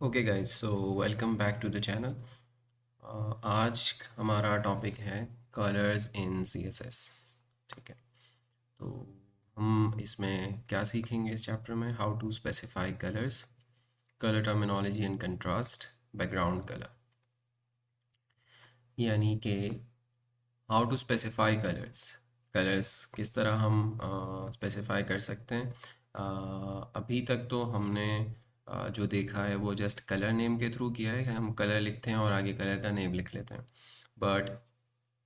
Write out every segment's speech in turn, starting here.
Okay guys, so welcome back to the channel. आज हमारा topic है कलर्स इन CSS. ठीक है, तो हम इसमें क्या सीखेंगे इस चैप्टर में? How to specify colours, colour terminology and contrast, background colour. यानी कि how to specify colours, colours किस तरह हम स्पेसिफाई कर सकते हैं। अभी तक तो हमने जो देखा है वो जस्ट कलर नेम के थ्रू किया है कि हम कलर लिखते हैं और आगे कलर का नेम लिख लेते हैं। बट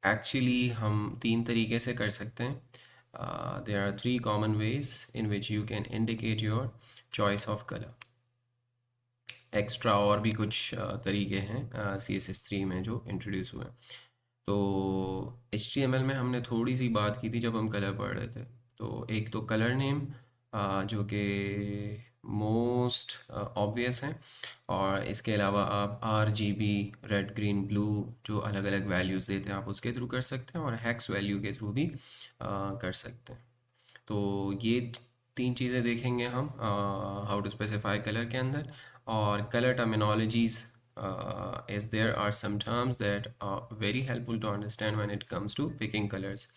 एक्चुअली हम तीन तरीके से कर सकते हैं। There are three common ways in which you can indicate your choice of colour. Extra और भी कुछ तरीके हैं CSS3 में जो इंट्रोड्यूस हुए हैं। तो HTML में हमने थोड़ी सी बात की थी जब हम कलर पढ़ रहे थे। तो एक तो कलर नेम, जो कि मोस्ट ऑब्वियस है, और इसके अलावा आप RGB, रेड ग्रीन ब्लू, जो अलग अलग वैल्यूज़ देते हैं आप उसके थ्रू कर सकते हैं, और हेक्स वैल्यू के थ्रू भी कर सकते हैं। तो ये तीन चीज़ें देखेंगे हम हाउ टू स्पेसिफाई कलर के अंदर। और colour terminologies, is there are some terms that are very helpful to understand when it comes to picking colours.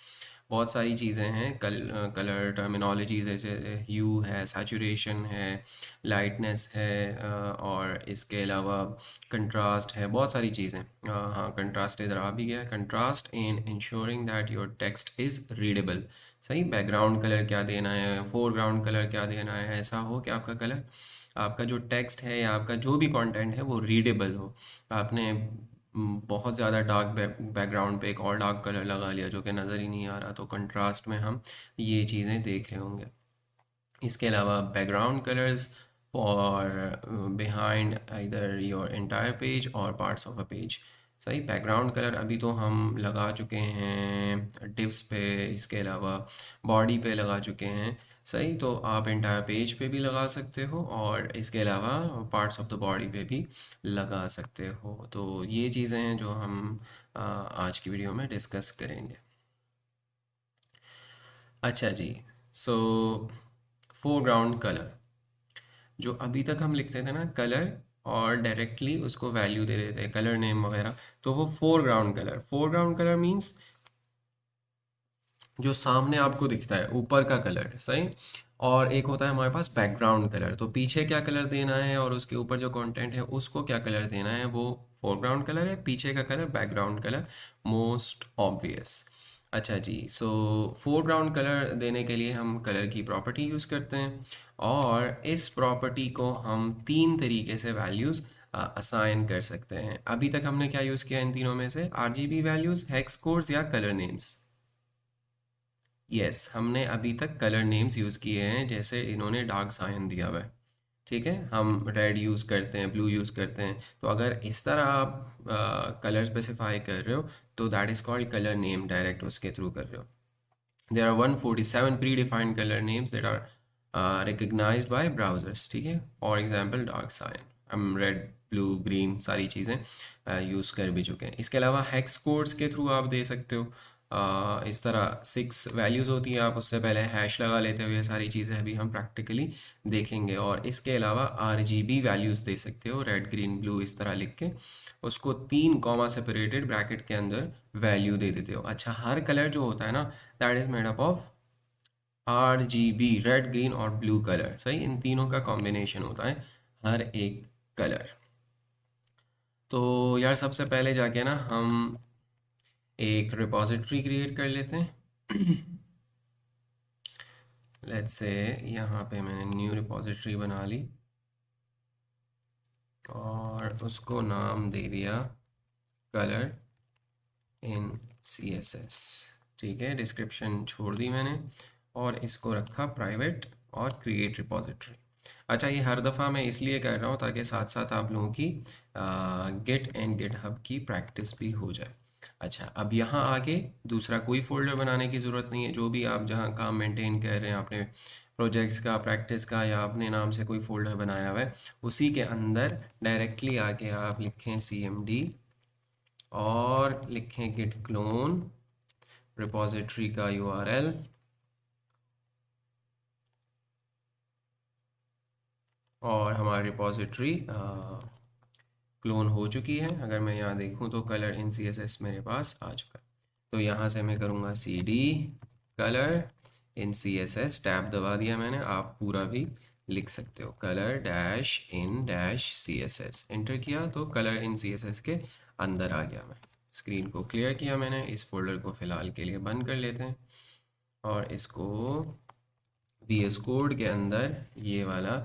बहुत सारी चीज़ें हैं कलर टर्मिनोलॉजीज, जैसे ह्यू है, सैचुरेशन है, लाइटनेस है, और इसके अलावा कंट्रास्ट है, बहुत सारी चीज़ें। हाँ, कंट्रास्ट इधर आ भी गया। Contrast in ensuring that your text is readable. सही, बैकग्राउंड कलर क्या देना है, फोरग्राउंड कलर क्या देना है, ऐसा हो कि आपका कलर, आपका जो टेक्स्ट है या आपका जो भी कंटेंट है वो रीडेबल हो। आपने बहुत ज़्यादा डार्क बैकग्राउंड पे एक और डार्क कलर लगा लिया जो कि नज़र ही नहीं आ रहा, तो कंट्रास्ट में हम ये चीज़ें देख रहे होंगे। इसके अलावा background colours for behind either your entire page और पार्ट्स ऑफ अ पेज। सही, बैकग्राउंड कलर अभी तो हम लगा चुके हैं डिव्स पे, इसके अलावा बॉडी पे लगा चुके हैं। सही, तो आप एंटायर पेज पे भी लगा सकते हो और इसके अलावा पार्ट्स ऑफ द बॉडी पे भी लगा सकते हो। तो ये चीज़ें हैं जो हम आज की वीडियो में डिस्कस करेंगे। अच्छा जी, सो फोरग्राउंड कलर, जो अभी तक हम लिखते थे ना कलर, और डायरेक्टली उसको वैल्यू दे देते हैं कलर नेम वगैरह, तो वो foreground colour. Foreground colour means जो सामने आपको दिखता है ऊपर का कलर। सही, और एक होता है हमारे पास बैकग्राउंड कलर, तो पीछे क्या कलर देना है और उसके ऊपर जो कंटेंट है उसको क्या कलर देना है, वो फोरग्राउंड कलर है। पीछे का colour background colour, most obvious. अच्छा जी, सो फोरग्राउंड कलर देने के लिए हम कलर की प्रॉपर्टी यूज़ करते हैं, और इस प्रॉपर्टी को हम तीन तरीके से वैल्यूज़ असाइन कर सकते हैं। अभी तक हमने क्या यूज़ किया इन तीनों में से? RGB वैल्यूज़, हेक्स कोड्स, या कलर नेम्स? यस, हमने अभी तक कलर नेम्स यूज़ किए हैं, जैसे इन्होंने डार्क साइन दिया हुआ है। ठीक है, हम रेड यूज़ करते हैं, ब्लू यूज़ करते हैं। तो अगर इस तरह आप कलर स्पेसिफाई कर रहे हो तो that is called colour name, direct उसके थ्रू कर रहे हो। There are 147 predefined colour names that are recognised by browsers. ठीक है, फॉर एग्जांपल डार्क साइन, हम रेड, ब्लू, ग्रीन सारी चीज़ें यूज़ कर भी चुके हैं। इसके अलावा हेक्स कोड्स के थ्रू आप दे सकते हो। इस तरह 6 वैल्यूज़ होती हैं, आप उससे पहले हैश लगा लेते हो। ये सारी चीज़ें अभी हम प्रैक्टिकली देखेंगे। और इसके अलावा RGB वैल्यूज़ दे सकते हो, रेड, ग्रीन, ब्लू, इस तरह लिख के उसको 3 कॉमा सेपरेटेड ब्रैकेट के अंदर वैल्यू दे देते हो। अच्छा, हर कलर जो होता है ना, that is made up of RGB, red, green और ब्लू कलर। सही, इन तीनों का कॉम्बिनेशन होता है हर एक कलर। तो यार, सबसे पहले जाके ना हम एक रिपॉजिटरी क्रिएट कर लेते हैं। लेट्स से यहाँ पे मैंने न्यू रिपॉजिटरी बना ली और उसको नाम दे दिया कलर इन CSS। ठीक है, डिस्क्रिप्शन छोड़ दी मैंने और इसको रखा प्राइवेट और क्रिएट रिपॉजिटरी। अच्छा, ये हर दफ़ा मैं इसलिए कर रहा हूँ ताकि साथ साथ आप लोगों की गिट एंड गिट हब की प्रैक्टिस भी हो जाए। अच्छा, अब यहाँ आगे दूसरा कोई फ़ोल्डर बनाने की ज़रूरत नहीं है। जो भी आप जहाँ काम मेंटेन कर रहे हैं, आपने प्रोजेक्ट्स का, प्रैक्टिस का, या अपने नाम से कोई फ़ोल्डर बनाया हुआ है, उसी के अंदर डायरेक्टली आके आप लिखें CMD और लिखें git clone रिपॉजिटरी का URL और हमारी रिपॉजिटरी क्लोन हो चुकी है। अगर मैं यहाँ देखूँ तो colour in C S S मेरे पास आ चुका है। तो यहाँ से मैं करूँगा C D colour in C S S, tab दबा दिया मैंने, आप पूरा भी लिख सकते हो, colour dash in dash C S S, enter किया तो colour in C S S के अंदर आ गया। मैं स्क्रीन को क्लियर किया मैंने, इस फोल्डर को फ़िलहाल के लिए बंद कर लेते हैं और इसको वी एस कोड के अंदर ये वाला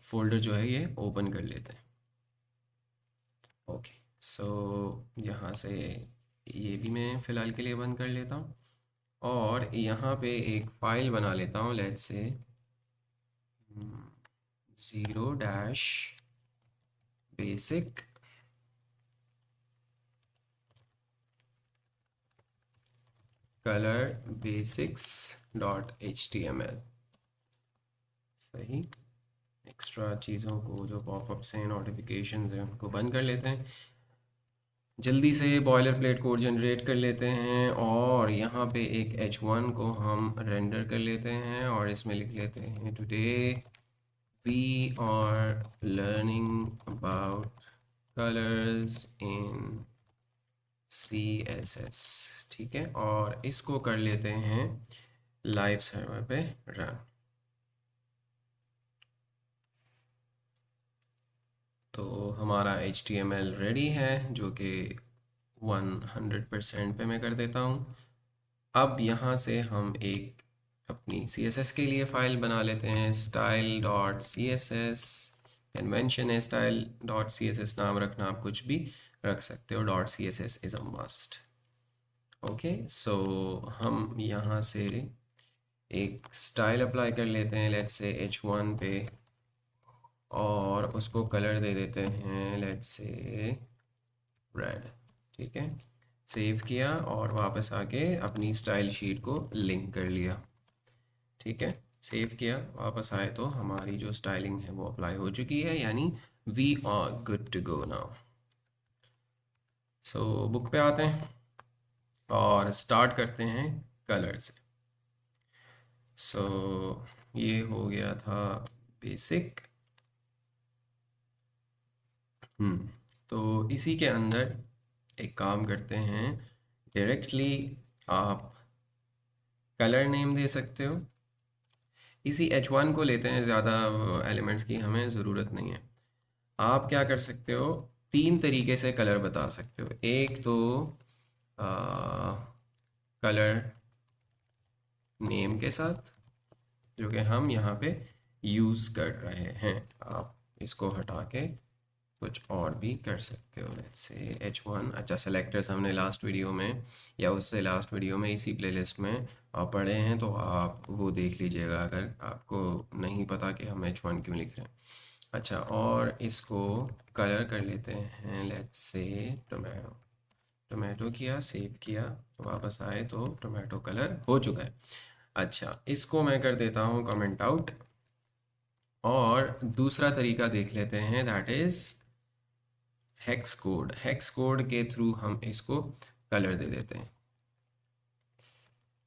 फोल्डर जो है ये ओपन कर लेते हैं। ओके, सो यहाँ से ये भी मैं फ़िलहाल के लिए बंद कर लेता हूँ और यहाँ पे एक फ़ाइल बना लेता हूँ, let's say 0-basic color basics .html। सही, एक्स्ट्रा चीज़ों को जो पॉपअप्स हैं, नोटिफिकेशन हैं, उनको बंद कर लेते हैं। जल्दी से बॉयलर प्लेट कोड जनरेट कर लेते हैं और यहाँ पे एक h1 को हम रेंडर कर लेते हैं और इसमें लिख लेते हैं today we are learning about colours in CSS। ठीक है, और इसको कर लेते हैं लाइव सर्वर पे रन। तो हमारा HTML रेडी है, जो कि 100% पे मैं कर देता हूँ। अब यहाँ से हम एक अपनी CSS के लिए फ़ाइल बना लेते हैं, style.css। कन्वेंशन है style.css, नाम रखना आप कुछ भी रख सकते हो, .css is a must. Okay, so हम यहाँ से एक स्टाइल अप्लाई कर लेते हैं, लेट्स से h1 पे, और उसको कलर दे देते हैं लेट्स से रेड। ठीक है, सेव किया और वापस आके अपनी स्टाइल शीट को लिंक कर लिया। ठीक है, सेव किया, वापस आए तो हमारी जो स्टाइलिंग है वो अप्लाई हो चुकी है, यानी we are good to go now. So book पे आते हैं और स्टार्ट करते हैं कलर से। सो ये हो गया था बेसिक। तो इसी के अंदर एक काम करते हैं, डायरेक्टली आप कलर नेम दे सकते हो। इसी h1 को लेते हैं, ज़्यादा एलिमेंट्स की हमें ज़रूरत नहीं है। आप क्या कर सकते हो, तीन तरीके से कलर बता सकते हो। एक तो कलर नेम के साथ, जो कि हम यहाँ पे यूज़ कर रहे हैं। आप इसको हटा के कुछ और भी कर सकते हो, लेट्स से h1। अच्छा, सेलेक्टर्स हमने लास्ट वीडियो में या उससे लास्ट वीडियो में इसी प्लेलिस्ट में पढ़े हैं, तो आप वो देख लीजिएगा अगर आपको नहीं पता कि हम h1 क्यों लिख रहे हैं। अच्छा, और इसको कलर कर लेते हैं, लेट्स से टोमेटो। टोमेटो किया, सेव किया, वापस आए तो टोमेटो कलर हो चुका है। अच्छा, इसको मैं कर देता हूँ कमेंट आउट और दूसरा तरीका देख लेते हैं, that is hex code. Hex code के थ्रू हम इसको कलर दे देते हैं।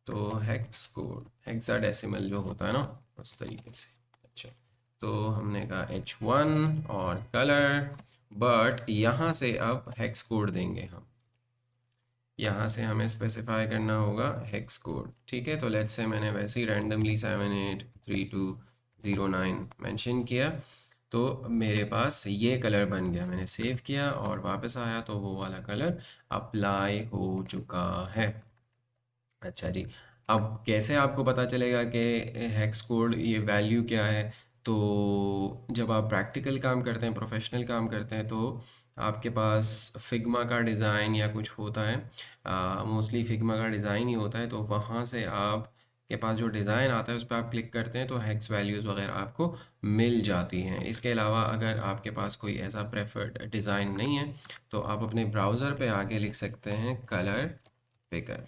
तो हेक्स कोड, हेक्साडेसिमल जो होता है ना, उस तरीके से। अच्छा, तो हमने कहा h1 और कलर, बट यहाँ से अब हेक्स कोड देंगे हम। यहाँ से हमें स्पेसिफाई करना होगा हेक्स कोड। ठीक है, तो लेट्स से मैंने वैसे ही रैंडमली 783209 मेंशन किया, तो मेरे पास ये कलर बन गया। मैंने सेव किया और वापस आया तो वो वाला कलर अप्लाई हो चुका है। अच्छा जी, अब कैसे आपको पता चलेगा कि हेक्स कोड ये वैल्यू क्या है? तो जब आप प्रैक्टिकल काम करते हैं, प्रोफेशनल काम करते हैं, तो आपके पास फिग्मा का डिज़ाइन या कुछ होता है, मोस्टली फिग्मा का डिज़ाइन ही होता है, तो वहाँ से आप के पास जो डिज़ाइन आता है उस पर आप क्लिक करते हैं तो हेक्स वैल्यूज़ वगैरह आपको मिल जाती हैं। इसके अलावा अगर आपके पास कोई ऐसा प्रेफर्ड डिज़ाइन नहीं है, तो आप अपने ब्राउज़र पे आके लिख सकते हैं कलर पिकर।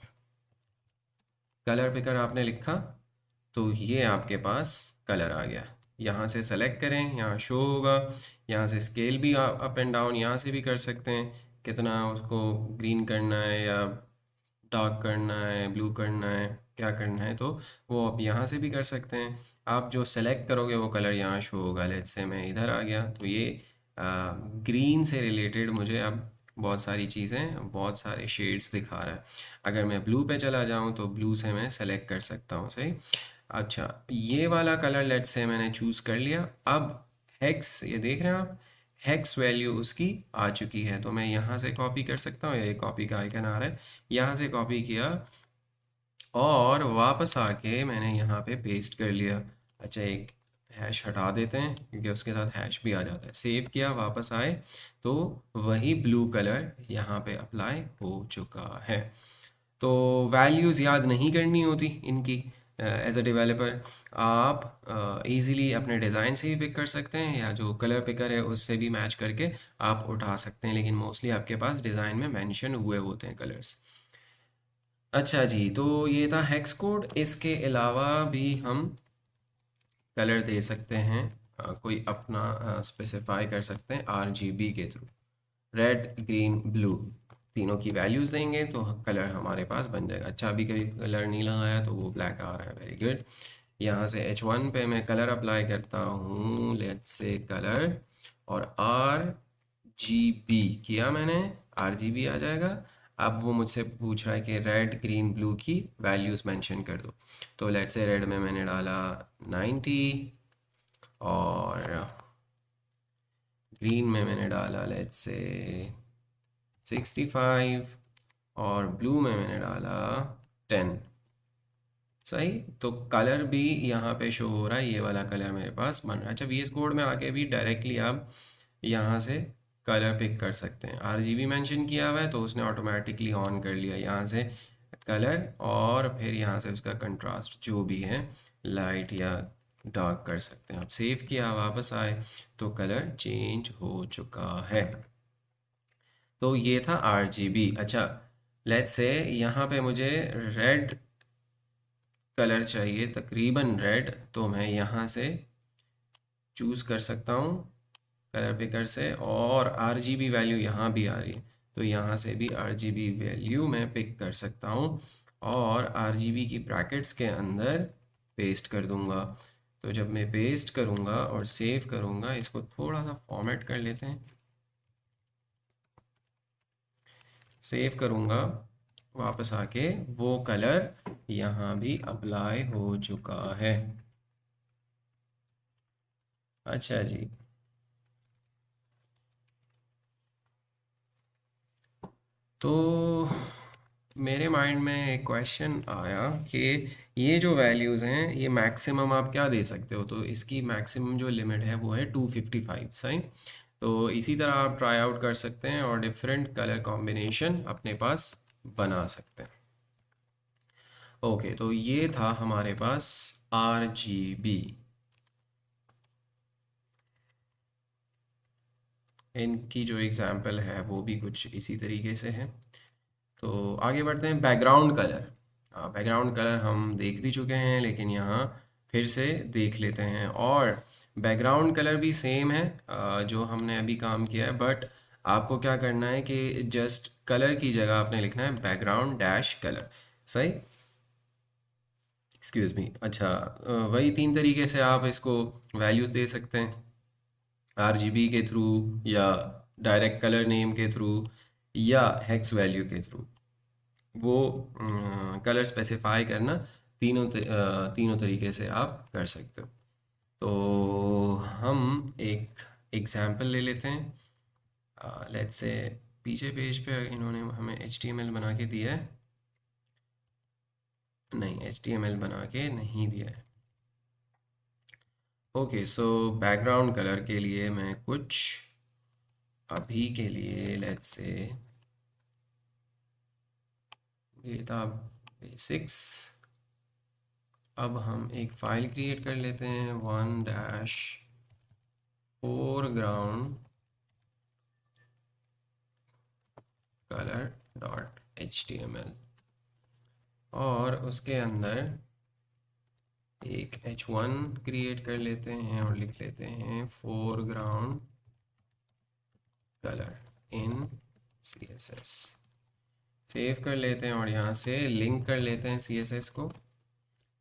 कलर पिकर आपने लिखा तो ये आपके पास कलर आ गया। यहाँ से सेलेक्ट करें, यहाँ शो होगा। यहाँ से स्केल भी अप एंड डाउन यहाँ से भी कर सकते हैं, कितना उसको ग्रीन करना है या डार्क करना है, ब्लू करना है, क्या करना है तो वो आप यहाँ से भी कर सकते हैं। आप जो सेलेक्ट करोगे वो कलर यहाँ शो होगा। लेट्स से मैं इधर आ गया तो ये ग्रीन से रिलेटेड मुझे अब बहुत सारी चीज़ें, बहुत सारे शेड्स दिखा रहा है। अगर मैं ब्लू पे चला जाऊँ तो ब्लू से मैं सेलेक्ट कर सकता हूँ, सही। अच्छा, ये वाला कलर लेट्स से मैंने चूज़ कर लिया। अब हेक्स, ये देख रहे हैं आप, हेक्स वैल्यू उसकी आ चुकी है, तो मैं यहाँ से कॉपी कर सकता हूँ। ये कॉपी का आइकन आ रहा है, यहाँ से कॉपी किया और वापस आके मैंने यहाँ पे पेस्ट कर लिया। अच्छा, एक हैश हटा देते हैं क्योंकि उसके साथ हैश भी आ जाता है। सेव किया, वापस आए तो वही ब्लू कलर यहाँ पे अप्लाई हो चुका है। तो वैल्यूज़ याद नहीं करनी होती इनकी। एज अ डेवलपर आप इजीली अपने डिज़ाइन से भी पिक कर सकते हैं या जो कलर पिकर है उससे भी मैच करके आप उठा सकते हैं, लेकिन मोस्टली आपके पास डिज़ाइन में मेंशन हुए होते हैं कलर्स। अच्छा जी, तो ये था हेक्स कोड। इसके अलावा भी हम कलर दे सकते हैं, कोई अपना स्पेसिफाई कर सकते हैं आरजीबी के थ्रू। रेड, ग्रीन, ब्लू, तीनों की वैल्यूज़ देंगे तो कलर हमारे पास बन जाएगा। अच्छा, अभी कोई कलर नहीं लगाया तो वो ब्लैक आ रहा है, वेरी गुड। यहाँ से H1 पे मैं कलर अप्लाई करता हूँ, लेट्स से कलर, और आर जी बी किया मैंने, आर जी बी आ जाएगा। अब वो मुझसे पूछ रहा है कि रेड, ग्रीन, ब्लू की वैल्यूज़ मेंशन कर दो। तो लेट्स से रेड में मैंने डाला 90, और ग्रीन में मैंने डाला लेट्स से 65, और ब्लू में मैंने डाला 10। सही, तो कलर भी यहाँ पे शो हो रहा है, ये वाला कलर मेरे पास बन रहा है। अच्छा, VS कोड में आके भी डायरेक्टली आप यहाँ से कलर पिक कर सकते हैं। RGB मेंशन किया हुआ है तो उसने ऑटोमेटिकली ऑन कर लिया यहाँ से कलर, और फिर यहाँ से उसका कंट्रास्ट जो भी है लाइट या डार्क कर सकते हैं। आप सेव किया, वापस आए तो कलर चेंज हो चुका है। तो ये था RGB। अच्छा, लेट्स से यहाँ पे मुझे रेड कलर चाहिए, तकरीबन रेड, तो मैं यहाँ से चूज़ कर सकता हूँ कलर पिकर से, और RGB वैल्यू यहाँ भी आ रही है तो यहाँ से भी RGB वैल्यू मैं पिक कर सकता हूँ और RGB की ब्रैकेट्स के अंदर पेस्ट कर दूँगा। तो जब मैं पेस्ट करूँगा और सेव करूँगा, इसको थोड़ा सा फॉर्मेट कर लेते हैं, सेव करूँगा, वापस आके वो कलर यहाँ भी अप्लाई हो चुका है। अच्छा जी, तो मेरे माइंड में एक क्वेश्चन आया कि ये जो वैल्यूज़ हैं ये मैक्सिमम आप क्या दे सकते हो, तो इसकी मैक्सिमम जो लिमिट है वो है 255, सही। तो इसी तरह आप ट्राई आउट कर सकते हैं और डिफरेंट कलर कॉम्बिनेशन अपने पास बना सकते हैं। ओके, तो ये था हमारे पास RGB। इनकी जो एग्जाम्पल है वो भी कुछ इसी तरीके से है। तो आगे बढ़ते हैं, बैकग्राउंड कलर। बैकग्राउंड कलर हम देख भी चुके हैं, लेकिन यहाँ फिर से देख लेते हैं। और बैकग्राउंड कलर भी सेम है जो हमने अभी काम किया है, बट आपको क्या करना है कि जस्ट कलर की जगह आपने लिखना है बैकग्राउंड डैश कलर, सही। Excuse me. अच्छा, वही तीन तरीके से आप इसको वैल्यूज़ दे सकते हैं, RGB के थ्रू, या डायरेक्ट कलर नेम के थ्रू, या हेक्स वैल्यू के थ्रू। वो कलर स्पेसिफाई करना तीनों तरीके से आप कर सकते हो। तो हम एक एग्जांपल ले लेते हैं। लेट्स से पीछे पेज पे इन्होंने हमें HTML बना के दिया है, नहीं, HTML बना के नहीं दिया है। ओके, सो बैकग्राउंड कलर के लिए मैं कुछ अभी के लिए लेट्स से, ये था बेसिक्स। अब हम एक फ़ाइल क्रिएट कर लेते हैं, 1 फोरग्राउंड कलर डॉट HTML, और उसके अंदर एक H1 क्रिएट कर लेते हैं और लिख लेते हैं फोरग्राउंड कलर इन CSS। सेव कर लेते हैं और यहाँ से लिंक कर लेते हैं CSS को।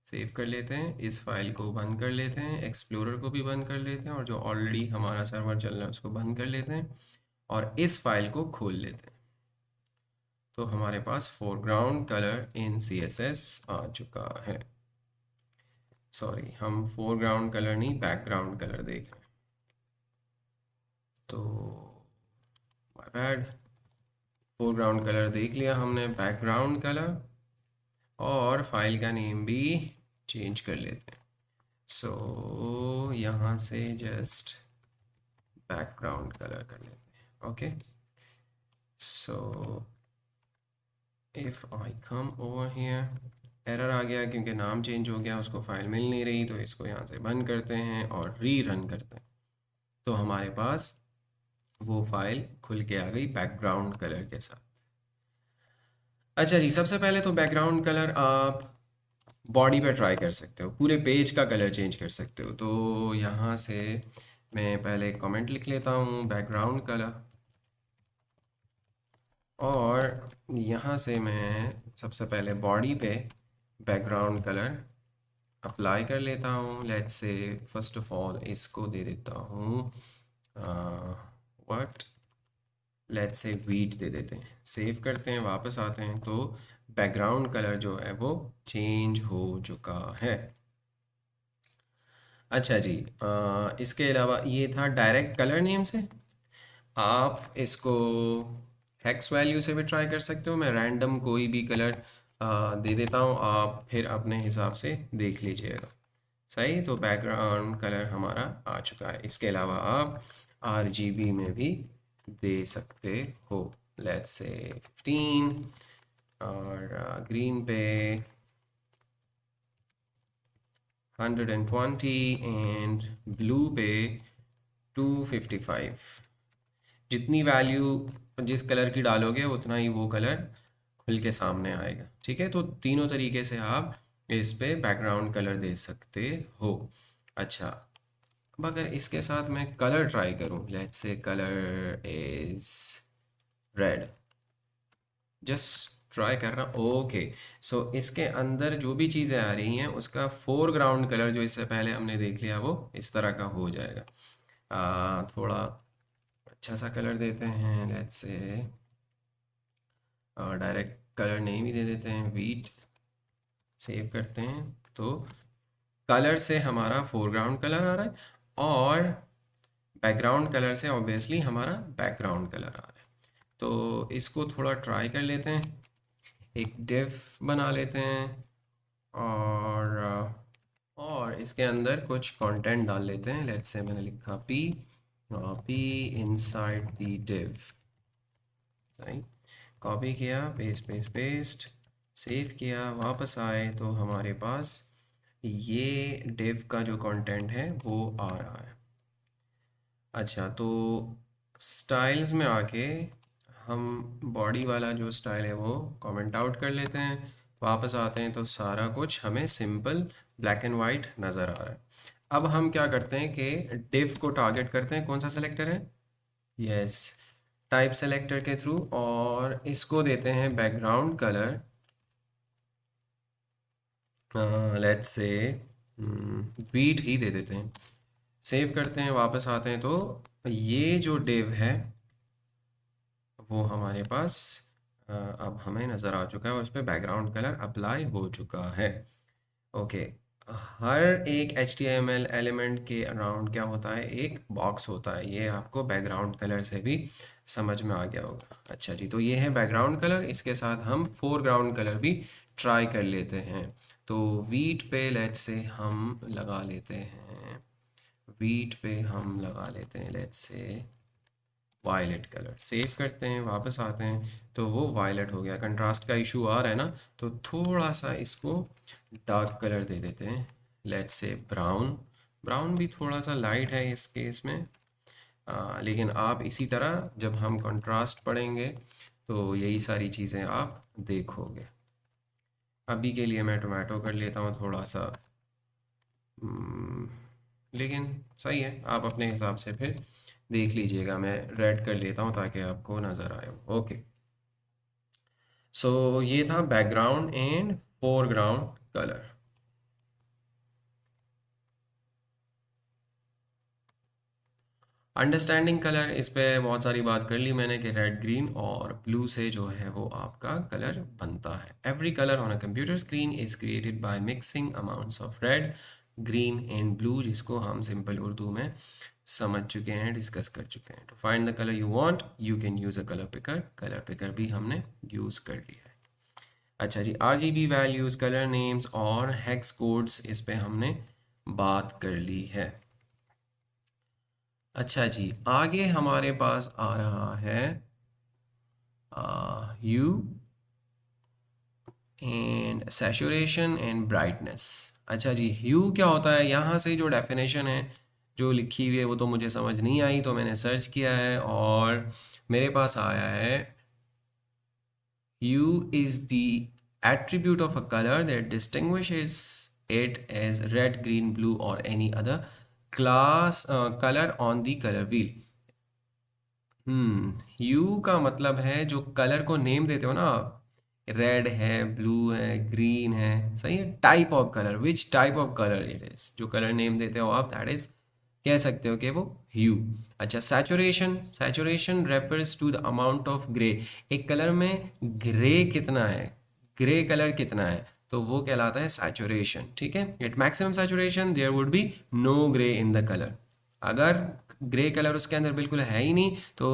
सेव कर लेते हैं, इस फाइल को बंद कर लेते हैं, एक्सप्लोरर को भी बंद कर लेते हैं और जो ऑलरेडी हमारा सर्वर चल रहा है उसको बंद कर लेते हैं और इस फाइल को खोल लेते हैं। तो हमारे पास फोरग्राउंड कलर इन CSS आ चुका है। सॉरी, हम फोरग्राउंड कलर नहीं, बैकग्राउंड कलर देख रहे हैं, तो माय बैड। फोरग्राउंड कलर देख लिया हमने, बैकग्राउंड कलर, और फाइल का नेम भी चेंज कर लेते हैं। सो यहाँ से जस्ट बैकग्राउंड कलर कर लेते हैं। Okay, so if I come over here, error आ गया क्योंकि नाम चेंज हो गया, उसको फाइल मिल नहीं रही, तो इसको यहाँ से बंद करते हैं और री रन करते हैं। तो हमारे पास वो फाइल खुल के आ गई बैकग्राउंड कलर के साथ। अच्छा जी, सबसे पहले तो बैकग्राउंड कलर आप बॉडी पे ट्राई कर सकते हो, पूरे पेज का कलर चेंज कर सकते हो। तो यहाँ से मैं पहले एक कमेंट लिख लेता हूँ, बैकग्राउंड कलर, और यहाँ से मैं सबसे पहले बॉडी पे बैकग्राउंड कलर अप्लाई कर लेता हूँ। Let's say first of all इसको दे देता हूँ व्हाट, लेट्स से वीट दे देते हैं। सेव करते हैं, वापस आते हैं, तो बैकग्राउंड कलर जो है वो चेंज हो चुका है। अच्छा जी, इसके अलावा ये था डायरेक्ट कलर नेम से। आप इसको हेक्स वैल्यू से भी ट्राई कर सकते हो, मैं रैंडम कोई भी कलर दे देता हूँ, आप फिर अपने हिसाब से देख लीजिएगा। सही, तो बैकग्राउंड कलर हमारा आ चुका है। इसके अलावा आप RGB में भी दे सकते हो, लेट्स से 15, और ग्रीन पे 120 एंड ब्लू पे 255। जितनी वैल्यू जिस कलर की डालोगे उतना ही वो कलर खुल के सामने आएगा। ठीक है, तो तीनों तरीके से आप इस पे बैकग्राउंड कलर दे सकते हो। अच्छा, अब अगर इसके साथ मैं कलर ट्राई करूं, let's say colour is red, just try कर रहा, ओके। सो इसके अंदर जो भी चीज़ें आ रही हैं उसका फोरग्राउंड कलर जो इससे पहले हमने देख लिया वो इस तरह का हो जाएगा। थोड़ा अच्छा सा कलर देते हैं, लेट्स से डायरेक्ट कलर नेम ही दे देते हैं, वीट। सेव करते हैं, तो कलर से हमारा फोरग्राउंड कलर आ रहा है और बैकग्राउंड कलर से ऑब्वियसली हमारा बैकग्राउंड कलर आ रहा है। तो इसको थोड़ा ट्राई कर लेते हैं, एक डिव बना लेते हैं और इसके अंदर कुछ कंटेंट डाल लेते हैं। लेट्स से मैंने लिखा पी इनसाइड दी डिव। सही, कॉपी किया, पेस्ट पेस्ट पेस्ट, सेव किया, वापस आए तो हमारे पास ये डिव का जो कंटेंट है वो आ रहा है। अच्छा, तो स्टाइल्स में आके हम बॉडी वाला जो स्टाइल है वो कमेंट आउट कर लेते हैं, वापस आते हैं तो सारा कुछ हमें सिंपल ब्लैक एंड वाइट नज़र आ रहा है। अब हम क्या करते हैं कि डिव को टारगेट करते हैं, कौन सा सेलेक्टर है, यस, टाइप सेलेक्टर के थ्रू, और इसको देते हैं बैकग्राउंड कलर, लेट्स से वीट ही दे देते हैं। सेव करते हैं, वापस आते हैं, तो ये जो डिव है वो हमारे पास अब हमें नज़र आ चुका है और उस पर बैकग्राउंड कलर अप्लाई हो चुका है। ओके, हर एक HTML एलिमेंट के अराउंड क्या होता है, एक बॉक्स होता है, ये आपको बैकग्राउंड कलर से भी समझ में आ गया होगा। अच्छा जी, तो ये है बैकग्राउंड कलर, इसके साथ हम फोरग्राउंड कलर भी ट्राई कर लेते हैं। तो वीट पे लेट्स से हम लगा लेते हैं, वीट पे हम लगा लेते हैं लेट्स से वायलेट कलर। सेव करते हैं, वापस आते हैं, तो वो वायलेट हो गया। कंट्रास्ट का इशू आ रहा है ना, तो थोड़ा सा इसको डार्क कलर दे देते हैं, लेट्स से ब्राउन। ब्राउन भी थोड़ा सा लाइट है इस केस में, लेकिन आप इसी तरह जब हम कंट्रास्ट पढ़ेंगे तो यही सारी चीज़ें आप देखोगे। अभी के लिए मैं टोमेटो कर लेता हूँ थोड़ा सा, हम्म, लेकिन सही है, आप अपने हिसाब से फिर देख लीजिएगा। मैं रेड कर लेता हूँ ताकि आपको नज़र आए। ओके, सो ये था background and foreground colour. Understanding colour, इस पे बहुत सारी बात कर ली मैंने कि रेड ग्रीन और ब्लू से जो है वो आपका कलर बनता है। Every colour on a computer screen is created by mixing amounts of red, green and blue, जिसको हम सिंपल उर्दू में समझ चुके हैं, डिस्कस कर चुके हैं। To find the colour you want you can use a colour picker. Colour picker भी हमने यूज़ कर लिया है। अच्छा जी, RGB वैल्यूज़, कलर नेम्स और हेक्स कोड्स, इस पे हमने बात कर ली है। अच्छा जी, आगे हमारे पास आ रहा है hue and saturation and brightness. अच्छा जी, ह्यू क्या होता है? यहाँ से जो डेफिनेशन है जो लिखी हुई है वो तो मुझे समझ नहीं आई, तो मैंने सर्च किया है और मेरे पास आया है hue is the attribute of a color that distinguishes it as red, green, blue or any other class color on the color wheel। ह्यू का मतलब है जो कलर को नेम देते हो ना आप, रेड है, ब्लू है, ग्रीन है, सही है, type of colour, which type of colour it is, जो कलर नेम देते हो आप, दैट इज कह सकते हो कि वो ह्यू। अच्छा, saturation, saturation refers to the amount of grey. एक कलर में ग्रे कितना है, ग्रे कलर कितना है, तो वो कहलाता है सैचुरेशन। ठीक है, at maximum saturation there would be no grey in the colour. अगर ग्रे कलर उसके अंदर बिल्कुल है ही नहीं तो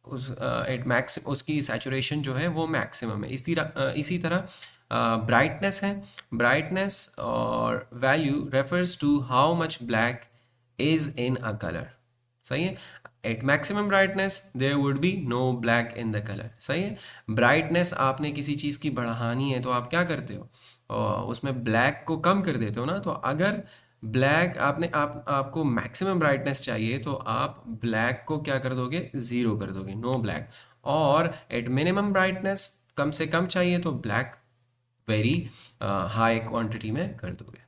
उस एट मैक्स उसकी सैचुरेशन जो है वो मैक्सिमम है। इसी तरह ब्राइटनेस है, ब्राइटनेस और value refers to how much black is in a colour. सही है, at maximum brightness there would be no black in the colour. सही है, ब्राइटनेस आपने किसी चीज़ की बढ़ानी है तो आप क्या करते हो, उसमें ब्लैक को कम कर देते हो ना। तो अगर ब्लैक आपको मैक्सिमम ब्राइटनेस चाहिए तो आप ब्लैक को क्या कर दोगे, ज़ीरो कर दोगे, नो ब्लैक। और एट मिनिमम ब्राइटनेस कम से कम चाहिए तो ब्लैक वेरी हाई क्वांटिटी में कर दोगे।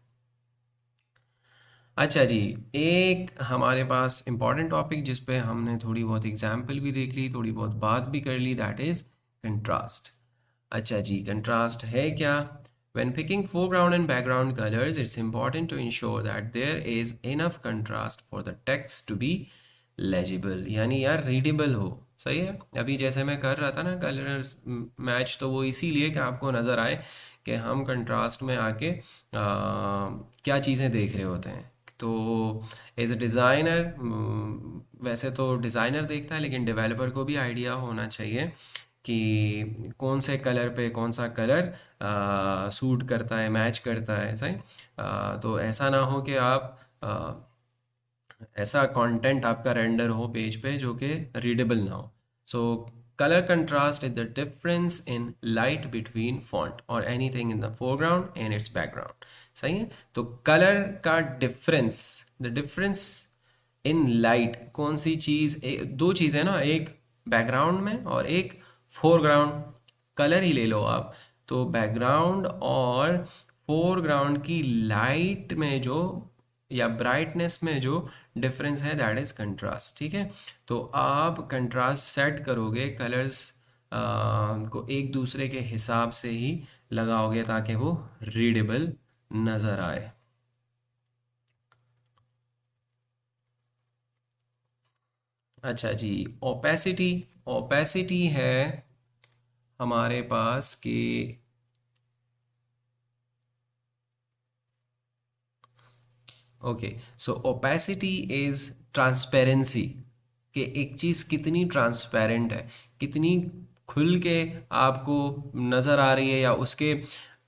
अच्छा जी, एक हमारे पास इम्पॉर्टेंट टॉपिक जिस पे हमने थोड़ी बहुत एग्जाम्पल भी देख ली, थोड़ी बहुत बात भी कर ली, दैट इज़ कंट्रास्ट। अच्छा जी, कंट्रास्ट है क्या? When picking foreground and background colors, it's important to ensure that there is enough contrast for the text to be legible, यानी यार रीडेबल हो। सही है, अभी जैसे मैं कर रहा था ना कलर मैच, तो वो इसीलिए कि आपको नज़र आए कि हम कंट्रास्ट में आके क्या चीज़ें देख रहे होते हैं। तो एज अ डिज़ाइनर, वैसे तो डिज़ाइनर देखता है लेकिन डेवलपर को भी आइडिया होना चाहिए कि कौन से कलर पे कौन सा कलर सूट करता है, मैच करता है। सही, तो ऐसा ना हो कि आप ऐसा कंटेंट आपका रेंडर हो पेज पे जो कि रीडेबल ना हो। So colour contrast is the difference in light between font और anything in the foreground and its background. सही है, तो कलर का difference, the difference in light, कौन सी चीज़, दो चीज़ें ना, एक बैकग्राउंड में और एक फोरग्राउंड। कलर ही ले लो आप, तो बैकग्राउंड और फोरग्राउंड की लाइट में जो या ब्राइटनेस में जो डिफरेंस है दैट इज कंट्रास्ट। ठीक है, तो आप कंट्रास्ट सेट करोगे, कलर्स को एक दूसरे के हिसाब से ही लगाओगे ताकि वो रीडेबल नज़र आए। अच्छा जी, ओपेसिटी, ओपेसिटी है हमारे पास कि okay, so opacity is transparency, कि एक चीज़ कितनी ट्रांसपेरेंट है, कितनी खुल के आपको नज़र आ रही है या उसके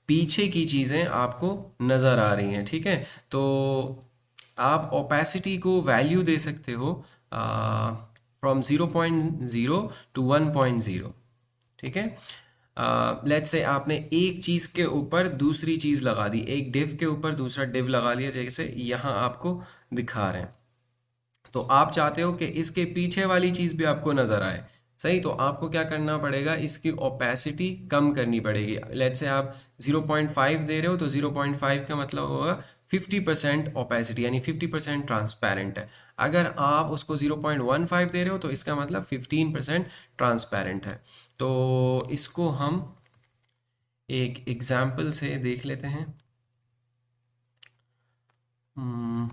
पीछे की चीज़ें आपको नज़र आ रही हैं। ठीक है, तो आप ओपेसिटी को वैल्यू दे सकते हो फ्रॉम 0.0 टू 1.0। ठीक है, लेट्स से आपने एक चीज़ के ऊपर दूसरी चीज़ लगा दी, एक डिव के ऊपर दूसरा डिव लगा दिया, जैसे यहाँ आपको दिखा रहे हैं। तो आप चाहते हो कि इसके पीछे वाली चीज़ भी आपको नज़र आए। सही, तो आपको क्या करना पड़ेगा, इसकी ओपेसिटी कम करनी पड़ेगी। लेट्स से आप 0.5 दे रहे हो तो 0.5 का मतलब होगा 50% ओपेसिटी, यानी 50% ट्रांसपेरेंट है। अगर आप उसको 0.15 दे रहे हो तो इसका मतलब 15% ट्रांसपेरेंट है। तो इसको हम एक एग्जाम्पल से देख लेते हैं। हम्म,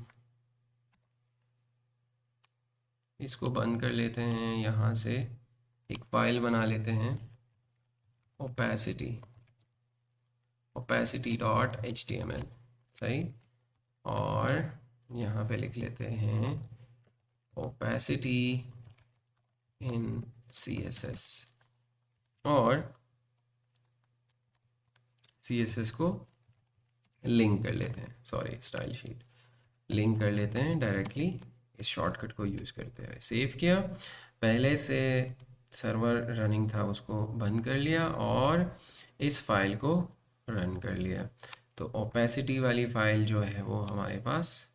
इसको बंद कर लेते हैं, यहाँ से एक फाइल बना लेते हैं, ओपेसिटी ओपेसिटी डॉट HTML, सही। और यहाँ पे लिख लेते हैं ओपेसिटी इन CSS, और CSS को लिंक कर लेते हैं, सॉरी स्टाइल शीट लिंक कर लेते हैं डायरेक्टली इस शॉर्टकट को यूज़ करते हुए। सेव किया, पहले से सर्वर रनिंग था उसको बंद कर लिया और इस फाइल को रन कर लिया, तो ओपेसिटी वाली फाइल जो है वो हमारे पास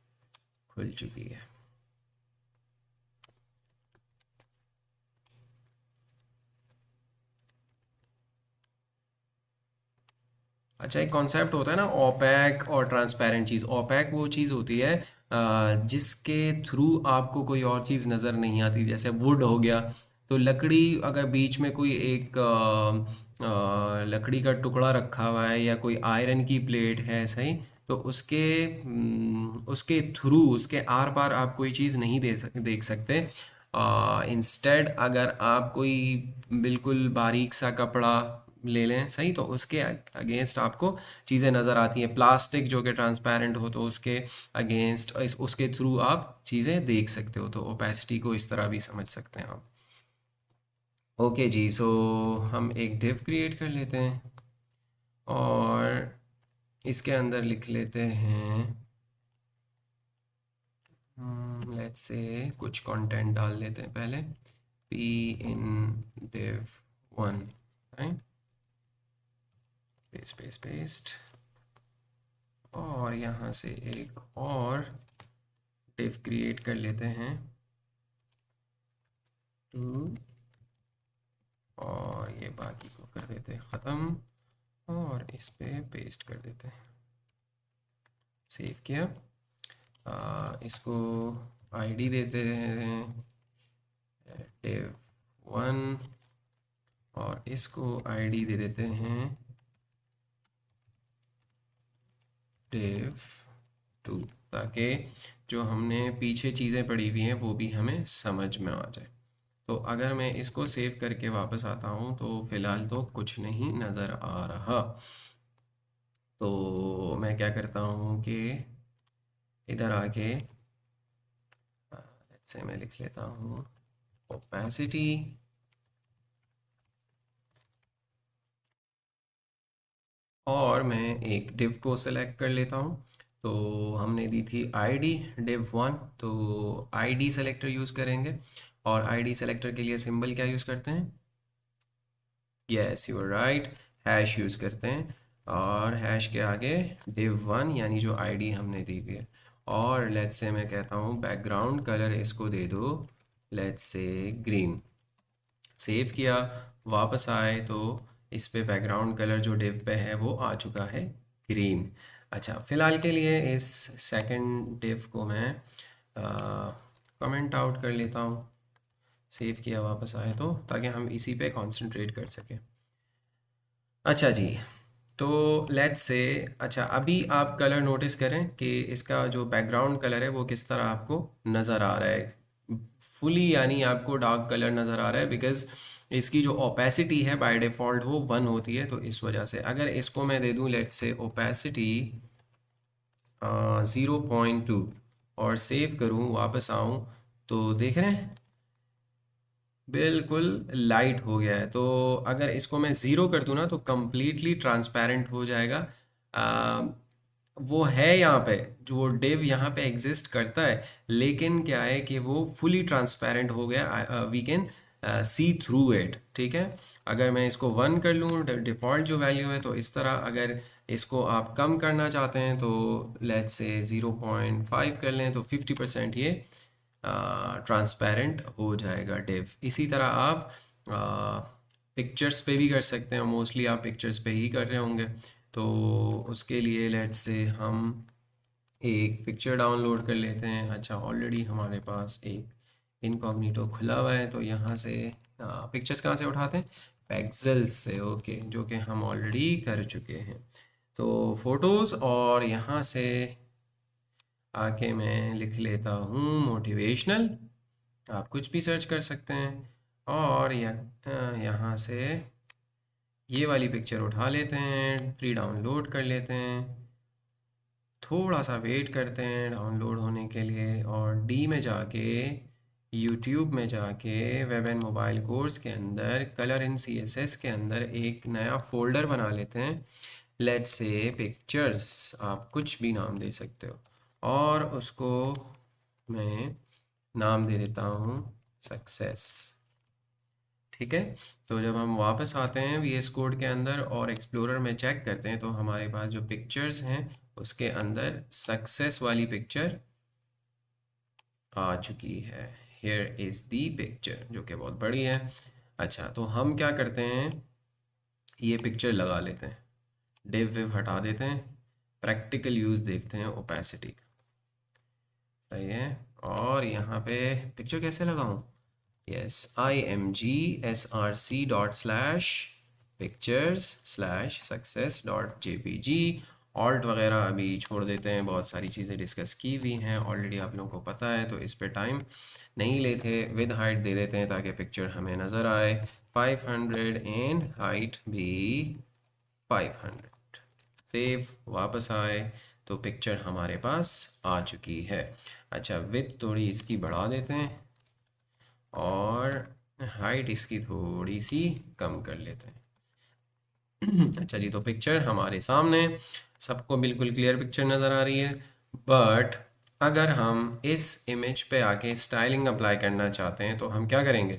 खुल चुकी है। अच्छा, एक कॉन्सेप्ट होता है ना ओपैक और ट्रांसपेरेंट चीज़। ओपैक वो चीज़ होती है जिसके थ्रू आपको कोई और चीज़ नज़र नहीं आती, जैसे वुड हो गया, तो लकड़ी अगर बीच में कोई एक लकड़ी का टुकड़ा रखा हुआ है या कोई आयरन की प्लेट है, सही, तो उसके थ्रू, उसके आर पार आप कोई चीज़ नहीं देख सकते। इंस्टेड अगर आप कोई बिल्कुल बारीक सा कपड़ा ले लें, सही, तो उसके अगेंस्ट आपको चीज़ें नज़र आती हैं। प्लास्टिक जो कि ट्रांसपेरेंट हो, तो उसके अगेंस्ट उसके थ्रू आप चीज़ें देख सकते हो, तो ओपेसिटी को इस तरह भी समझ सकते हैं आप। ओके जी, सो हम एक डिव क्रिएट कर लेते हैं और इसके अंदर लिख लेते हैं, लेट्स से कुछ कंटेंट डाल लेते हैं पहले, P in div 1, right, paste paste paste, और यहाँ से एक और डिव क्रिएट कर लेते हैं, टू, और ये बाकी को कर देते हैं ख़त्म और इस पे पेस्ट कर देते हैं। सेव किया, इसको आईडी देते हैं div 1 और इसको आईडी दे देते हैं div 2, ताकि जो हमने पीछे चीज़ें पढ़ी हुई हैं वो भी हमें समझ में आ जाए। तो अगर मैं इसको सेव करके वापस आता हूँ तो फ़िलहाल तो कुछ नहीं नज़र आ रहा, तो मैं क्या करता हूँ कि इधर आके से मैं लिख लेता हूँ ओपेसिटी, और मैं एक डिव को सेलेक्ट कर लेता हूँ। तो हमने दी थी आईडी div 1, तो आईडी सेलेक्टर यूज़ करेंगे, और आईडी सेलेक्टर के लिए सिंबल क्या यूज़ करते हैं, yes you are right, hash use करते हैं, और हैश के आगे div 1 यानी जो आईडी हमने दी हुई है। और लेट्स से मैं कहता हूँ बैकग्राउंड कलर इसको दे दो, लेट्स से ग्रीन। सेव किया, वापस आए तो इस पे बैकग्राउंड कलर जो डिव पे है वो आ चुका है ग्रीन। अच्छा, फ़िलहाल के लिए इस सेकंड डिव को मैं कमेंट आउट कर लेता हूँ। सेव किया, वापस आए तो, ताकि हम इसी पे कंसंट्रेट कर सकें। अच्छा जी, तो लेट्स से, अच्छा अभी आप कलर नोटिस करें कि इसका जो बैकग्राउंड कलर है वो किस तरह आपको नज़र आ रहा है, फुली, यानी आपको डार्क कलर नज़र आ रहा है, बिकॉज़ इसकी जो ओपेसिटी है बाय डिफ़ॉल्ट वो 1 होती है, तो इस वजह से। अगर इसको मैं दे दूं लेट्स से ओपेसिटी 0.2 और सेव करूं, वापस आऊं, तो देख रहे हैं बिल्कुल लाइट हो गया है। तो अगर इसको मैं ज़ीरो कर दूं ना तो कम्प्लीटली ट्रांसपेरेंट हो जाएगा। आ, वो है यहाँ पे, जो वो डिव यहाँ पे एग्जिस्ट करता है, लेकिन क्या है कि वो फुली ट्रांसपेरेंट हो गया, we can see through it, ठीक है। अगर मैं इसको 1 कर लूँ, डिफ़ॉल्ट जो वैल्यू है, तो इस तरह। अगर इसको आप कम करना चाहते हैं तो लेट्स से 0.5 कर लें, तो 50% ये ट्रांसपेरेंट हो जाएगा डिव। इसी तरह आप पिक्चर्स पे भी कर सकते हैं, मोस्टली आप पिक्चर्स पे ही कर रहे होंगे। तो उसके लिए लेट्स से हम एक पिक्चर डाउनलोड कर लेते हैं। अच्छा, ऑलरेडी हमारे पास एक इनकॉग्निटो खुला हुआ है, तो यहाँ से पिक्चर्स कहाँ से उठाते हैं, पेक्सेल्स से, ओके, जो कि हम ऑलरेडी कर चुके हैं। तो फ़ोटोज़, और यहाँ से आके मैं लिख लेता हूँ मोटिवेशनल, आप कुछ भी सर्च कर सकते हैं। और यहाँ से ये वाली पिक्चर उठा लेते हैं, फ्री डाउनलोड कर लेते हैं, थोड़ा सा वेट करते हैं डाउनलोड होने के लिए, और डी में जाके यूट्यूब में जाके वेब एंड मोबाइल कोर्स के अंदर कलर इन सीएसएस के अंदर एक नया फोल्डर बना लेते हैं। लेट्स से पिक्चर्स, आप कुछ भी नाम दे सकते हो, और उसको मैं नाम दे देता हूँ सक्सेस। ठीक है। तो जब हम वापस आते हैं VS कोड के अंदर और एक्सप्लोरर में चेक करते हैं, तो हमारे पास जो पिक्चर्स हैं उसके अंदर सक्सेस वाली पिक्चर आ चुकी है। हेयर इज़ दी पिक्चर, जो कि बहुत बड़ी है। अच्छा, तो हम क्या करते हैं, ये पिक्चर लगा लेते हैं, डिव विव हटा देते हैं, प्रैक्टिकल यूज़ देखते हैं ओपेसिटी का। सही है। और यहाँ पे पिक्चर कैसे लगाऊं? Yes, img.pictures/success.jpg। ऑल्ट वगैरह अभी छोड़ देते हैं, बहुत सारी चीज़ें डिस्कस की हुई हैं ऑलरेडी, आप लोगों को पता है, तो इस पे टाइम नहीं लेते। विद हाइट दे देते हैं ताकि पिक्चर हमें नज़र आए 500 एंड हाइट भी 500। सेव, वापस आए तो पिक्चर हमारे पास आ चुकी है। अच्छा, विड्थ थोड़ी इसकी बढ़ा देते हैं और हाइट इसकी थोड़ी सी कम कर लेते हैं। अच्छा जी, तो पिक्चर हमारे सामने, सबको बिल्कुल क्लियर पिक्चर नज़र आ रही है। बट अगर हम इस इमेज पे आके स्टाइलिंग अप्लाई करना चाहते हैं तो हम क्या करेंगे?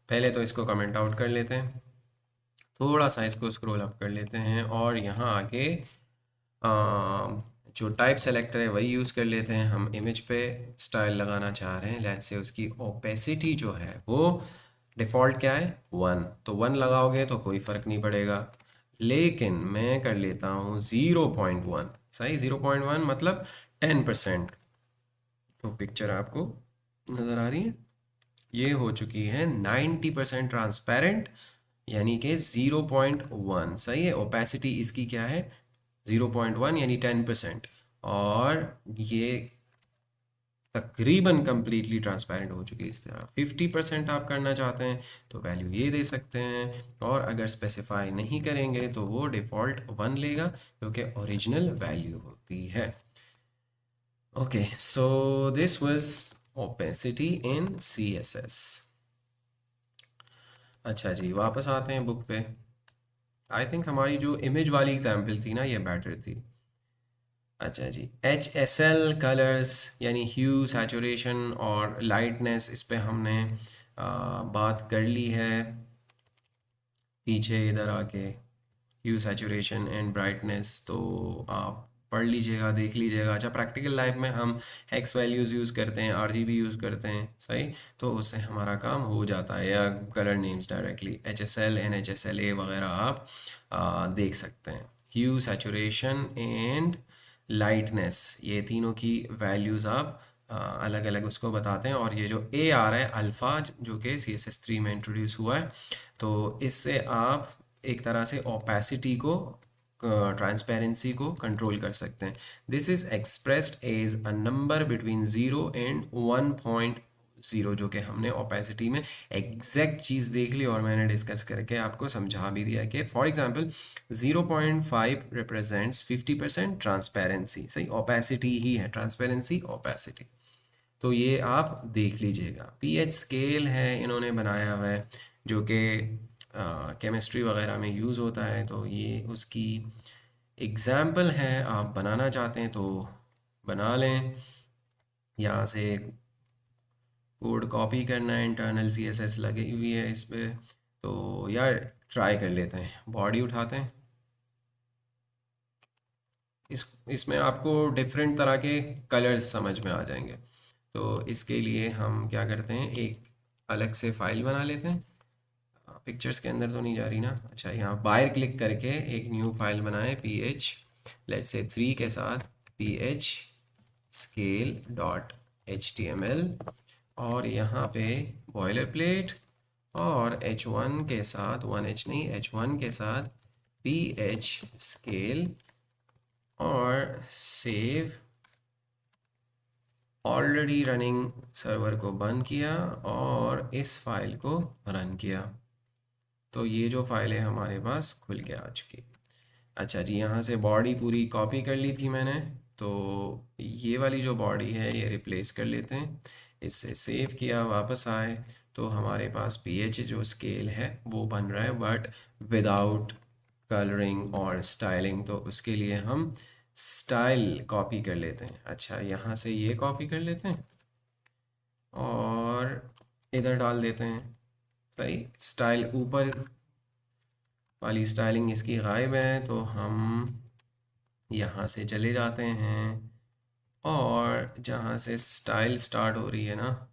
पहले तो इसको कमेंट आउट कर लेते हैं, थोड़ा सा इसको स्क्रॉल अप कर लेते हैं, और यहाँ आके जो टाइप सेलेक्टर है वही यूज़ कर लेते हैं। हम इमेज पे स्टाइल लगाना चाह रहे हैं, लेट्स से उसकी ओपेसिटी जो है वो डिफ़ॉल्ट क्या है, 1। तो 1 लगाओगे तो कोई फ़र्क नहीं पड़ेगा, लेकिन मैं कर लेता हूँ 0.1। सही, 0.1 मतलब 10%। तो पिक्चर आपको नज़र आ रही है, ये हो चुकी है 90% ट्रांसपेरेंट, यानी कि 0.1। सही है। ओपेसिटी इसकी क्या है, 0.1 यानी 10%। और ये तकरीबन कंप्लीटली ट्रांसपेरेंट हो चुकी है। इस तरह 50% आप करना चाहते हैं तो वैल्यू ये दे सकते हैं, और अगर स्पेसिफाई नहीं करेंगे तो वो डिफ़ॉल्ट 1 लेगा, जो कि ओरिजिनल वैल्यू होती है। Okay, so this was opacity in CSS। अच्छा जी, वापस आते हैं बुक पे। आई थिंक हमारी जो इमेज वाली एग्जाम्पल थी ना, ये बेटर थी। अच्छा जी, HSL कलर्स यानी ह्यू, सैचुरेशन और लाइटनेस, इस पे हमने बात कर ली है पीछे इधर आके। ह्यू, सैचुरेशन एंड ब्राइटनेस तो आप पढ़ लीजिएगा, देख लीजिएगा। अच्छा, प्रैक्टिकल लाइफ में हम हेक्स वैल्यूज़ यूज़ करते हैं, RGB यूज़ करते हैं। सही, तो उससे हमारा काम हो जाता है, या colour names directly HSL, NHSLA वगैरह आप देख सकते हैं। ह्यू, सैचुरेशन एंड लाइटनेस, ये तीनों की वैल्यूज़ आप अलग अलग उसको बताते हैं। और ये जो A आ रहा है अल्फ़ा, जो कि CSS3 में इंट्रोड्यूस हुआ है, तो इससे आप एक तरह से ओपेसिटी को, ट्रांसपेरेंसी को कंट्रोल कर सकते हैं। This is expressed as a number between 0 and 1.0, जो कि हमने ओपेसिटी में एग्जैक्ट चीज़ देख ली और मैंने डिस्कस करके आपको समझा भी दिया कि फॉर एग्जांपल 0.5 रिप्रेजेंट्स 50% ट्रांसपेरेंसी। सही, ओपेसिटी ही है ट्रांसपेरेंसी, ओपेसिटी। तो ये आप देख लीजिएगा। पीएच स्केल है इन्होंने बनाया हुआ है, जो कि केमिस्ट्री वगैरह में यूज़ होता है, तो ये उसकी एग्ज़ाम्पल है। आप बनाना चाहते हैं तो बना लें, यहाँ से कोड कॉपी करना है, इंटरनल CSS लगी हुई है इस पर। तो यार ट्राई कर लेते हैं, बॉडी उठाते हैं। इसमें आपको डिफरेंट तरह के कलर्स समझ में आ जाएंगे। तो इसके लिए हम क्या करते हैं, एक अलग से फाइल बना लेते हैं। पिक्चर्स के अंदर तो नहीं जा रही ना। अच्छा, यहाँ बाहर क्लिक करके एक न्यू फाइल बनाएं, PH लेट्स से 3 के साथ, PH scale.html, और यहाँ पे बॉयलर प्लेट, और H1 के साथ, 1H नहीं, H1 के साथ PH scale, और सेव ऑलरेडी रनिंग सर्वर को बंद किया और इस फाइल को रन किया, तो ये जो फाइल है हमारे पास खुल के आ चुकी। अच्छा जी, यहाँ से बॉडी पूरी कॉपी कर ली थी मैंने, तो ये वाली जो बॉडी है ये रिप्लेस कर लेते हैं। इससे सेव किया, वापस आए तो हमारे पास पीएच जो स्केल है वो बन रहा है, बट विदाउट कलरिंग और स्टाइलिंग। तो उसके लिए हम स्टाइल कॉपी कर लेते हैं। अच्छा, यहाँ से ये कॉपी कर लेते हैं और इधर डाल देते हैं। सही, स्टाइल ऊपर वाली स्टाइलिंग इसकी गायब है, तो हम यहाँ से चले जाते हैं और जहाँ से स्टाइल स्टार्ट हो रही है ना,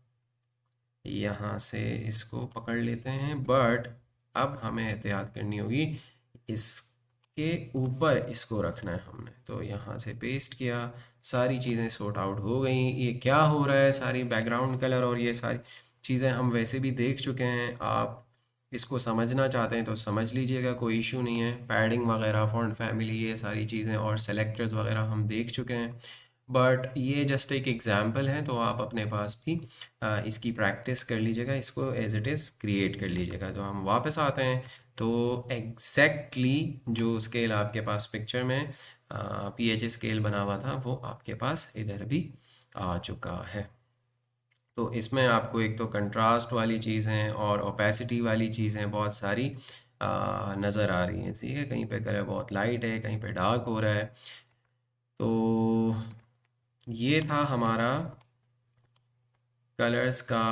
यहाँ से इसको पकड़ लेते हैं। बट अब हमें एहतियात करनी होगी, इसके ऊपर इसको रखना है हमने। तो यहाँ से पेस्ट किया, सारी चीज़ें सॉर्ट आउट हो गई। ये क्या हो रहा है, सारी बैकग्राउंड कलर और ये सारी चीज़ें हम वैसे भी देख चुके हैं। आप इसको समझना चाहते हैं तो समझ लीजिएगा, कोई इशू नहीं है। पैडिंग वगैरह, फॉन्ट फैमिली, ये सारी चीज़ें और सेलेक्टर्स वगैरह हम देख चुके हैं। बट ये जस्ट एक एग्जांपल है, तो आप अपने पास भी इसकी प्रैक्टिस कर लीजिएगा, इसको एज इट इज़ क्रिएट कर लीजिएगा। तो हम वापस आते हैं, तो एग्जैक्टली जो स्केल आपके पास पिक्चर में पीएच स्केल बना हुआ था वो आपके पास इधर भी आ चुका है। तो इसमें आपको एक तो कंट्रास्ट वाली चीज़ें और ओपेसिटी वाली चीज़ें बहुत सारी नज़र आ रही हैं। ठीक है, कहीं पे कलर बहुत लाइट है, कहीं पे डार्क हो रहा है। तो ये था हमारा कलर्स का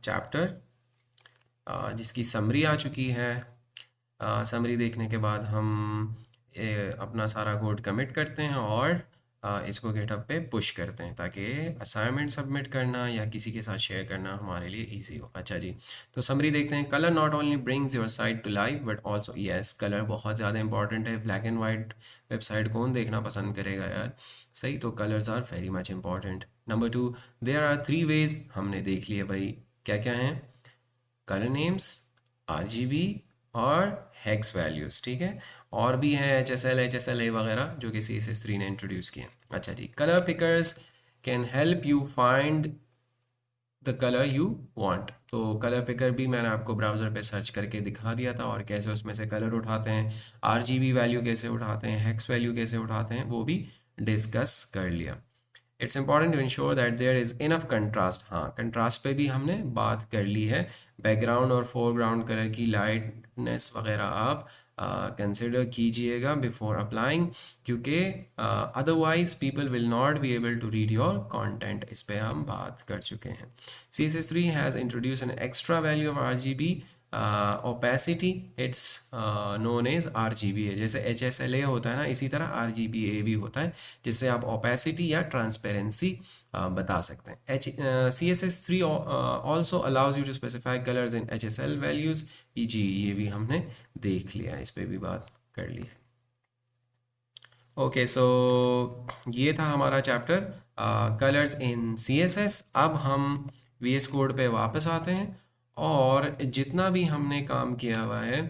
चैप्टर, जिसकी समरी आ चुकी है। समरी देखने के बाद हम अपना सारा कोड कमिट करते हैं और इसको गिटहब पे पुश करते हैं, ताकि असाइनमेंट सबमिट करना या किसी के साथ शेयर करना हमारे लिए इजी हो। अच्छा जी, तो समरी देखते हैं। Colour not only brings your site to life but also, yes, colour बहुत ज़्यादा इंपॉर्टेंट है। ब्लैक एंड वाइट वेबसाइट कौन देखना पसंद करेगा यार, सही। तो colours are very much important. Number 2, there are 3 ways, हमने देख लिया भाई क्या क्या हैं। कलर नेम्स, आरजीबी और हेक्स वैल्यूज़, ठीक है। और भी हैं एचएसएल, एचएसएलए वगैरह, जो कि CSS3 ने इंट्रोड्यूस किए। अच्छा जी, colour pickers can help you find the colour you want. तो कलर पिकर भी मैंने आपको ब्राउज़र पे सर्च करके दिखा दिया था, और कैसे उसमें से कलर उठाते हैं, आरजीबी वैल्यू कैसे उठाते हैं, हेक्स वैल्यू कैसे उठाते हैं, वो भी डिस्कस कर लिया। It's important to ensure that there is enough contrast. हाँ, कंट्रास्ट पे भी हमने बात कर ली है। बैकग्राउंड और फोरग्राउंड कलर की लाइटनेस वगैरह आप कंसिडर कीजिएगा बिफोर अप्लाइंग, क्योंकि otherwise people will not be able to read your content. इस पे हम बात कर चुके हैं। CSS3 has introduce an extra value of RGB opacity, it's known as RGBA। जैसे HSLA होता है ना, इसी तरह RGBA भी होता है, जिससे आप ओपेसिटी या ट्रांसपेरेंसी बता सकते हैं। CSS3 also allows you to specify colours in HSL values. जी, ये भी हमने देख लिया, इस पर भी बात कर ली है। ओके, सो ये था हमारा चैप्टर कलर्स इन CSS। अब हम VS कोड पे वापस आते हैं और जितना भी हमने काम किया हुआ है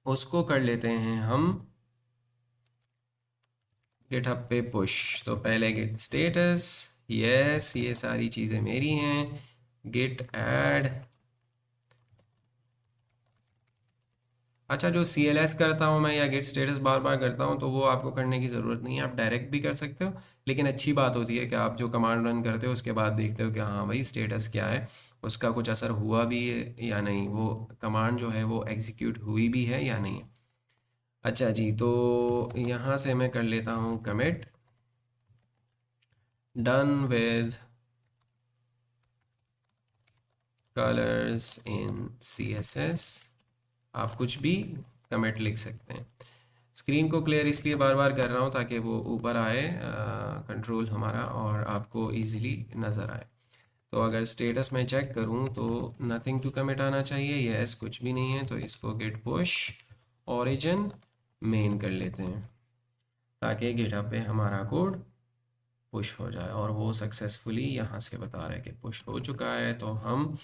उसको कर लेते हैं हम गिटहब पे पुश। तो पहले गिट स्टेटस, यस, ये सारी चीज़ें मेरी हैं। गिट ऐड, अच्छा, जो CLS करता हूँ मैं या गेट स्टेटस बार बार करता हूँ, तो वो आपको करने की ज़रूरत नहीं है, आप डायरेक्ट भी कर सकते हो। लेकिन अच्छी बात होती है कि आप जो कमांड रन करते हो उसके बाद देखते हो कि हाँ भाई स्टेटस क्या है, उसका कुछ असर हुआ भी है या नहीं, वो कमांड जो है वो एग्जीक्यूट हुई भी है या नहीं। अच्छा जी, तो यहाँ से मैं कर लेता हूँ commit, done with colours in CSS। आप कुछ भी कमेंट लिख सकते हैं। स्क्रीन को क्लियर इसलिए बार बार कर रहा हूँ ताकि वो ऊपर आए कंट्रोल हमारा और आपको इजीली नज़र आए। तो अगर स्टेटस में चेक करूँ तो नथिंग टू कमिट आना चाहिए, यस, कुछ भी नहीं है। तो इसको गेट पुश ओरिजिन मेन कर लेते हैं, ताकि गिटहब पे हमारा कोड पुश हो जाए। और वो सक्सेसफुली यहाँ से बता रहा है कि पुश हो चुका है। तो हम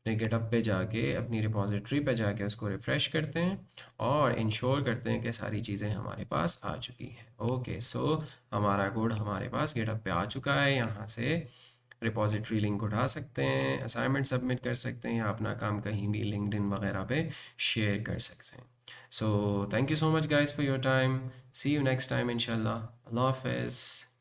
अपने गिटहब पे जाके, अपनी रिपॉजिटरी पे जाके उसको रिफ़्रेश करते हैं और इंश्योर करते हैं कि सारी चीज़ें हमारे पास आ चुकी हैं। ओके, सो हमारा कोड हमारे पास गिटहब पे आ चुका है। यहाँ से रिपॉजिटरी लिंक उठा सकते हैं, असाइनमेंट सबमिट कर सकते हैं, या अपना काम कहीं भी लिंक्डइन वगैरह पे शेयर कर सकते हैं। So thank you so much guys for your time. See you next time इंशाल्लाह। अल्लाह हाफिज़।